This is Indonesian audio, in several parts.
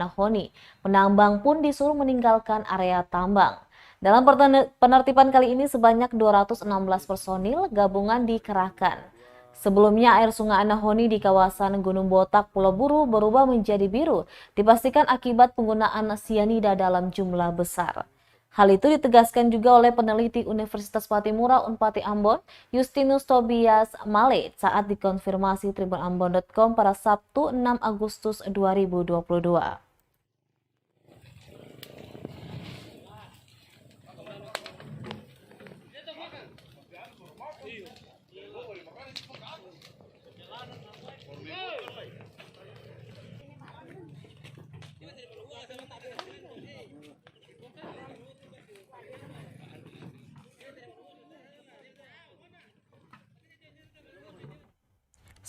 Nahhoni. Penambang pun disuruh meninggalkan area tambang. Dalam penertiban kali ini sebanyak 216 personil gabungan dikerahkan. Sebelumnya air sungai Nahhoni di kawasan Gunung Botak, Pulau Buru berubah menjadi biru, dipastikan akibat penggunaan sianida dalam jumlah besar. Hal itu ditegaskan juga oleh peneliti Universitas Patimura Unpati Ambon, Justinus Tobias Male, saat dikonfirmasi tribunambon.com pada Sabtu 6 Agustus 2022.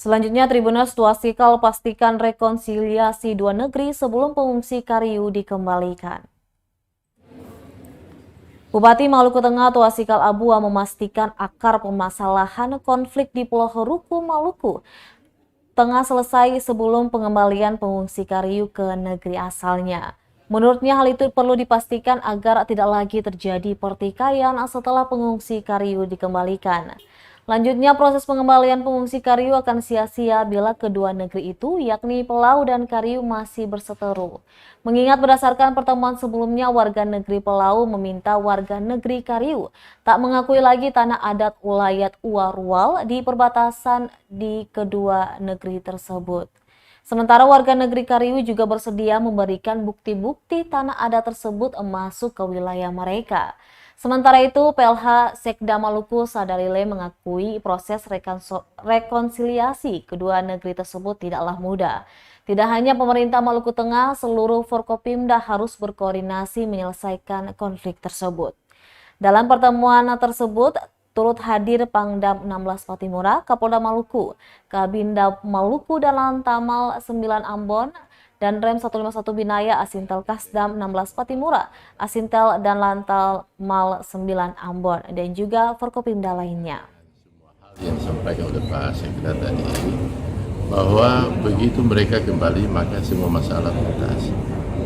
Selanjutnya, Tribunnews Tuasikal pastikan rekonsiliasi dua negeri sebelum pengungsi Kariu dikembalikan. Bupati Maluku Tengah Tuasikal Abua memastikan akar permasalahan konflik di Pulau Heruku, Maluku Tengah selesai sebelum pengembalian pengungsi Kariu ke negeri asalnya. Menurutnya hal itu perlu dipastikan agar tidak lagi terjadi pertikaian setelah pengungsi Kariu dikembalikan. Lanjutnya, proses pengembalian pengungsi Kariu akan sia-sia bila kedua negeri itu, yakni Pelau dan Kariu, masih berseteru. Mengingat berdasarkan pertemuan sebelumnya, warga negeri Pelau meminta warga negeri Kariu tak mengakui lagi tanah adat Ulayat Uarual di perbatasan di kedua negeri tersebut. Sementara warga negeri Kariu juga bersedia memberikan bukti-bukti tanah adat tersebut masuk ke wilayah mereka. Sementara itu, PLH Sekda Maluku Sadarile mengakui proses rekonsiliasi kedua negeri tersebut tidaklah mudah. Tidak hanya pemerintah Maluku Tengah, seluruh Forkopimda harus berkoordinasi menyelesaikan konflik tersebut. Dalam pertemuan tersebut, turut hadir Pangdam 16 Patimura, Kapolda Maluku, Kabinda Maluku dan Lantamal 9 Ambon, dan Rem 151 Binaya, Asintel Kasdam 16 Patimura, Asintel dan Lantal Mal 9 Ambon, dan juga Forkopimda lainnya. Yang disampaikan oleh Pak Sekda tadi, bahwa begitu mereka kembali maka semua masalah tuntas.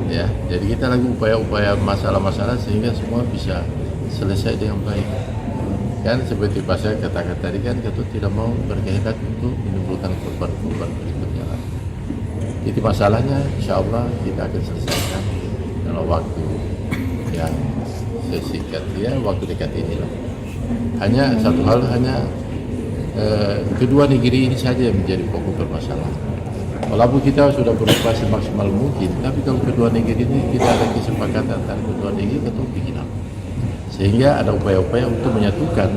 Ya, jadi kita lagi upaya-upaya masalah-masalah sehingga semua bisa selesai dengan baik. Kan seperti Pak Sekda katakan tadi kan, kita tidak mau berkehendak untuk menimbulkan korban-korban berikutnya lagi. Jadi masalahnya insya Allah kita akan selesaikan dalam waktu yang sesingkat waktu dekat inilah. Hanya satu hal, kedua negeri ini saja yang menjadi pokok permasalahan. Walaupun kita sudah berupaya semaksimal mungkin, tapi kalau kedua negeri ini tidak ada kesepakatan antara kedua negeri, tentu bikin apa? Sehingga ada upaya-upaya untuk menyatukan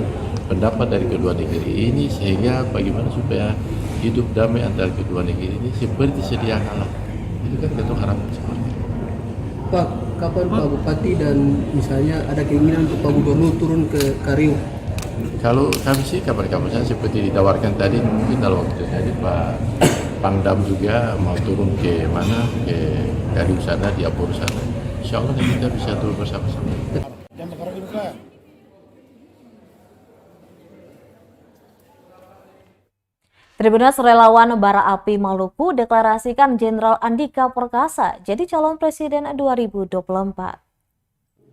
pendapat dari kedua negeri ini, sehingga bagaimana supaya hidup damai antara kedua negeri ini seperti sedia kala. Itu kan kita harapkan seperti itu. Pak, kapan Pak Bupati dan misalnya ada keinginan untuk Pak Gubernur turun ke Kariu? Kalau kami sih kabar-kabar saya seperti ditawarkan tadi, mungkin dalam waktu tadi Pak Pangdam juga mau turun ke mana, ke Kariu sana, di Apur sana. Insya Allah kita bisa turun bersama-sama. Tribunnews Relawan Bara Api Maluku deklarasikan Jenderal Andika Perkasa jadi calon presiden 2024.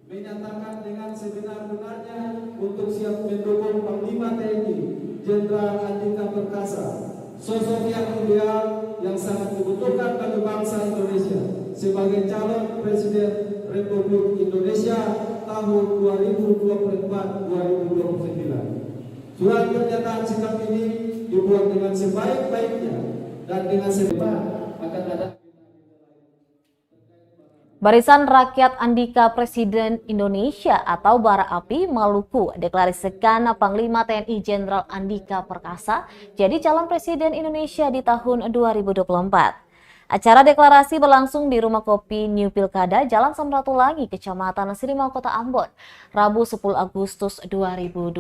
Menyatakan dengan sebenar-benarnya untuk siap mendukung Panglima TNI Jenderal Andika Perkasa, sosok yang ideal yang sangat dibutuhkan bagi bangsa Indonesia sebagai calon presiden Republik Indonesia tahun 2024-2029. Surat pernyataan sikap ini dibuat dengan sebaik-baiknya dan dengan akan ada. Barisan Rakyat Andika Presiden Indonesia atau Bara Api Maluku deklarasikan Panglima TNI Jenderal Andika Perkasa jadi calon presiden Indonesia di tahun 2024. Acara deklarasi berlangsung di Rumah Kopi New Pilkada, Jalan Samratulangi, Kecamatan Sirimau, Kota Ambon, Rabu 10 Agustus 2022.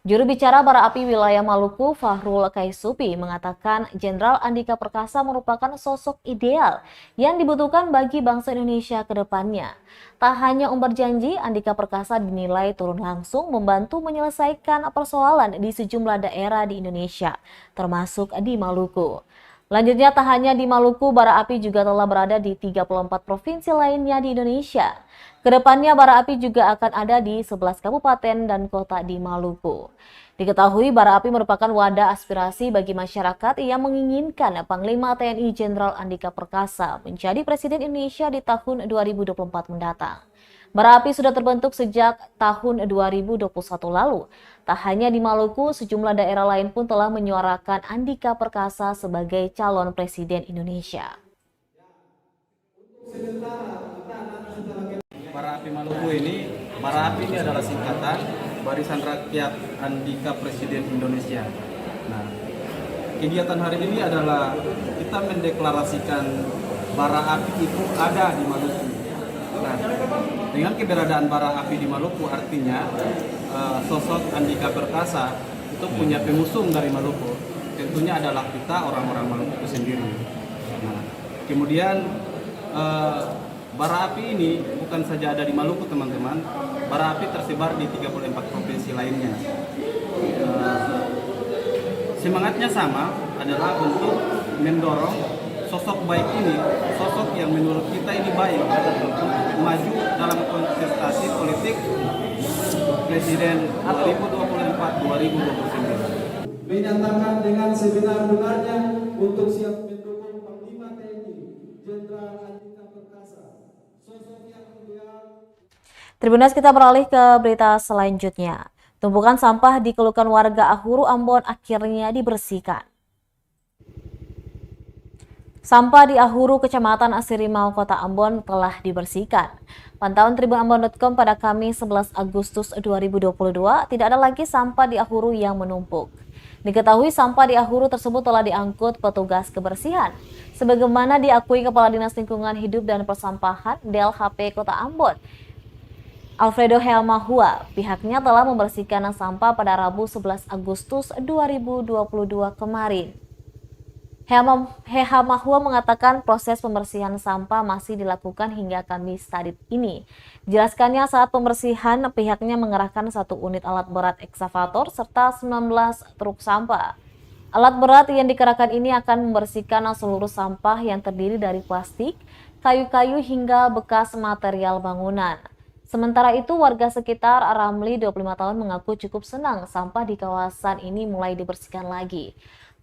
Juru bicara Bara Api Wilayah Maluku, Fahrul Kaisupi, mengatakan Jenderal Andika Perkasa merupakan sosok ideal yang dibutuhkan bagi bangsa Indonesia ke depannya. Tak hanya umbar janji, Andika Perkasa dinilai turun langsung membantu menyelesaikan persoalan di sejumlah daerah di Indonesia, termasuk di Maluku. Selanjutnya, tak hanya di Maluku, bara api juga telah berada di 34 provinsi lainnya di Indonesia. Kedepannya, bara api juga akan ada di 11 kabupaten dan kota di Maluku. Diketahui bara api merupakan wadah aspirasi bagi masyarakat yang menginginkan Panglima TNI Jenderal Andika Perkasa menjadi Presiden Indonesia di tahun 2024 mendatang. Bara api sudah terbentuk sejak tahun 2021 lalu. Tak hanya di Maluku, sejumlah daerah lain pun telah menyuarakan Andika Perkasa sebagai calon Presiden Indonesia. Bara api Maluku ini, bara api ini adalah singkatan Barisan Rakyat Andika Presiden Indonesia. Nah, kegiatan hari ini adalah kita mendeklarasikan bara api itu ada di Maluku. Nah, dengan keberadaan bara api di Maluku artinya sosok Andika Perkasa itu punya pengusung dari Maluku. Tentunya adalah kita orang-orang Maluku itu sendiri. Nah, kemudian bara api ini bukan saja ada di Maluku, teman-teman. Bara api tersebar di 34 provinsi lainnya. Semangatnya sama, adalah untuk mendorong sosok baik ini, sosok yang menurut kita ini baik untuk maju dalam kontestasi politik Presiden 2024-2029. Menyatakan dengan sebenar-benarnya untuk siap mendukung Panglima TNI Jenderal Andika Perkasa, sosok yang ideal. Tribuners, kita beralih ke berita selanjutnya. Tumpukan sampah di Kelukan warga Ahuru Ambon akhirnya dibersihkan. Sampah di Ahuru, Kecamatan Asirimau, Kota Ambon telah dibersihkan. Pantauan tribunambon.com pada Kamis 11 Agustus 2022, tidak ada lagi sampah di Ahuru yang menumpuk. Diketahui sampah di Ahuru tersebut telah diangkut petugas kebersihan. Sebagaimana diakui Kepala Dinas Lingkungan Hidup dan Persampahan DLHP Kota Ambon, Alfredo Helmahua, pihaknya telah membersihkan sampah pada Rabu 11 Agustus 2022 kemarin. Helmahua mengatakan proses pembersihan sampah masih dilakukan hingga Kamis tadi ini. Jelaskannya saat pembersihan pihaknya mengerahkan 1 unit alat berat ekskavator serta 19 truk sampah. Alat berat yang dikerahkan ini akan membersihkan seluruh sampah yang terdiri dari plastik, kayu-kayu hingga bekas material bangunan. Sementara itu, warga sekitar Ramli 25 tahun mengaku cukup senang sampah di kawasan ini mulai dibersihkan lagi.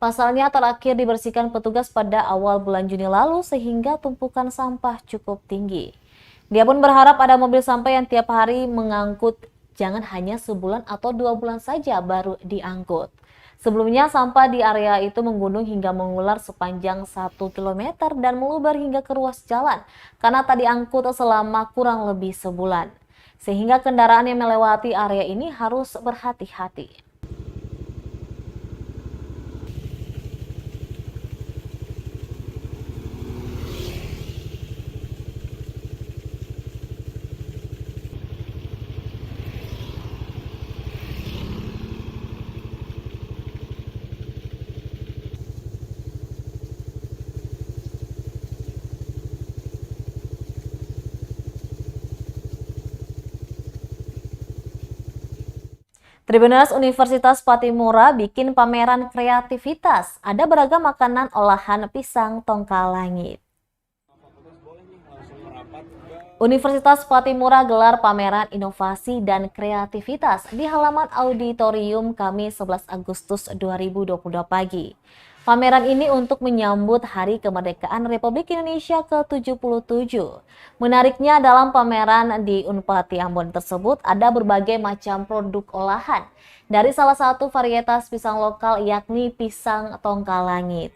Pasalnya terakhir dibersihkan petugas pada awal bulan Juni lalu sehingga tumpukan sampah cukup tinggi. Dia pun berharap ada mobil sampah yang tiap hari mengangkut, jangan hanya sebulan atau 2 bulan saja baru diangkut. Sebelumnya sampah di area itu menggunung hingga mengular sepanjang 1 km dan meluber hingga ke ruas jalan karena tak diangkut selama kurang lebih sebulan. Sehingga kendaraan yang melewati area ini harus berhati-hati. Tribuners, Universitas Patimura bikin pameran kreativitas. Ada beragam makanan olahan pisang tongkal langit. Universitas Patimura gelar pameran inovasi dan kreativitas di halaman auditorium Kamis 11 Agustus 2022 pagi. Pameran ini untuk menyambut Hari Kemerdekaan Republik Indonesia ke-77. Menariknya dalam pameran di Unpati Ambon tersebut ada berbagai macam produk olahan dari salah satu varietas pisang lokal yakni pisang tongkal langit.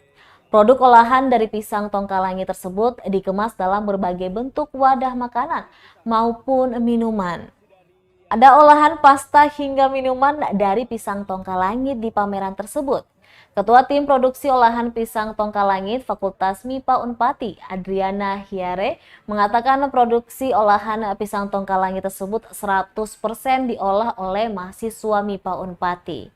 Produk olahan dari pisang tongkal langit tersebut dikemas dalam berbagai bentuk wadah makanan maupun minuman. Ada olahan pasta hingga minuman dari pisang tongkal langit di pameran tersebut. Ketua Tim Produksi Olahan Pisang Tongkal Langit Fakultas MIPA Unpati, Adriana Hiare, mengatakan produksi olahan pisang tongkal langit tersebut 100% diolah oleh mahasiswa MIPA Unpati.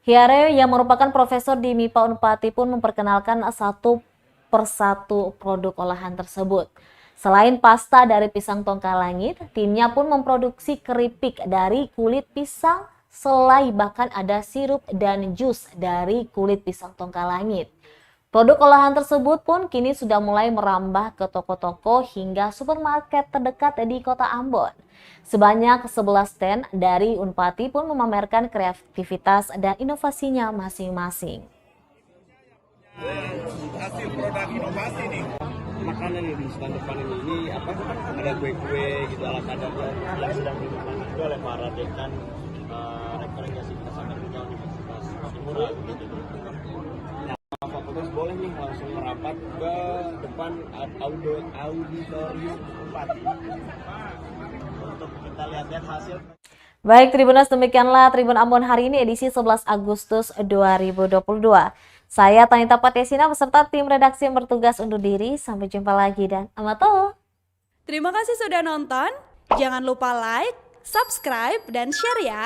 Hiare yang merupakan profesor di MIPA Unpati pun memperkenalkan satu persatu produk olahan tersebut. Selain pasta dari pisang tongkal langit, timnya pun memproduksi keripik dari kulit pisang, selai, bahkan ada sirup dan jus dari kulit pisang tongkal langit. Produk olahan tersebut pun kini sudah mulai merambah ke toko-toko hingga supermarket terdekat di kota Ambon. Sebanyak 11 stand dari Unpati pun memamerkan kreativitas dan inovasinya masing-masing. Hasil produk inovasi nih, makanan yang di stand depan ini apa, ada kue-kue gitu ala kadarnya yang sedang dimakan itu oleh para dekan rektor yang kita sampai juga Universitas Timura gitu. Nah, Pak Petugas boleh nih langsung merapat ke depan auditorium Unpati untuk kita lihat-lihat hasil. Baik Tribuners, demikianlah Tribun Ambon hari ini edisi 11 Agustus 2022. Saya Tanita Patesina beserta tim redaksi yang bertugas undur diri. Sampai jumpa lagi dan amato. Terima kasih sudah nonton. Jangan lupa like, subscribe, dan share ya.